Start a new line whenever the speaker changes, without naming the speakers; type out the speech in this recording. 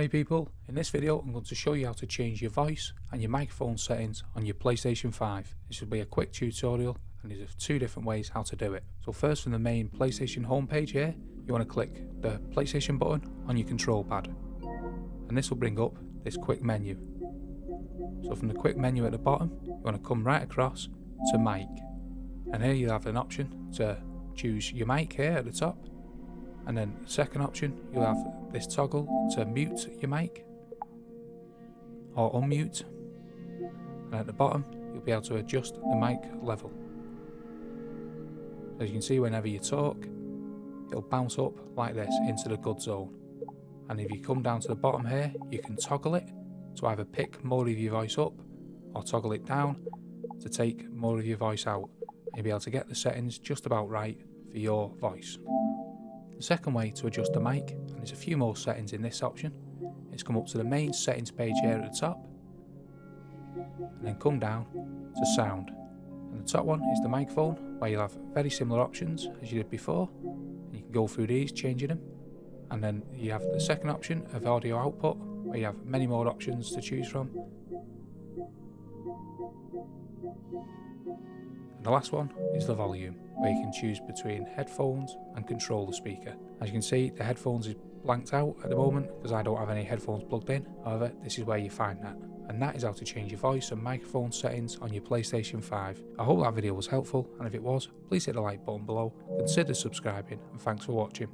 Hey people, in this video I'm going to show you how to change your voice and your microphone settings on your PlayStation 5. This will be a quick tutorial and there's two different ways how to do it. So first, from the main PlayStation homepage here, you want to click the PlayStation button on your control pad. And this will bring up this quick menu. So from the quick menu at the bottom, you want to come right across to mic. And here you'll have an option to choose your mic here at the top. And then the second option, you'll have this toggle to mute your mic or unmute. And at the bottom, you'll be able to adjust the mic level. As you can see, whenever you talk, it'll bounce up like this into the good zone. And if you come down to the bottom here, you can toggle it to either pick more of your voice up or toggle it down to take more of your voice out. And you'll be able to get the settings just about right for your voice. The second way to adjust the mic, and there's a few more settings in this option, is come up to the main settings page here at the top and then come down to sound. And the top one is the microphone, where you'll have very similar options as you did before, and you can go through these changing them. And then you have the second option of audio output, where you have many more options to choose from. And the last one is the volume, where you can choose between headphones and controller speaker. As you can see, the headphones is blanked out at the moment because I don't have any headphones plugged in. However, this is where you find that. And that is how to change your voice and microphone settings on your PlayStation 5. I hope that video was helpful, and if it was, please hit the like button below, consider subscribing, and thanks for watching.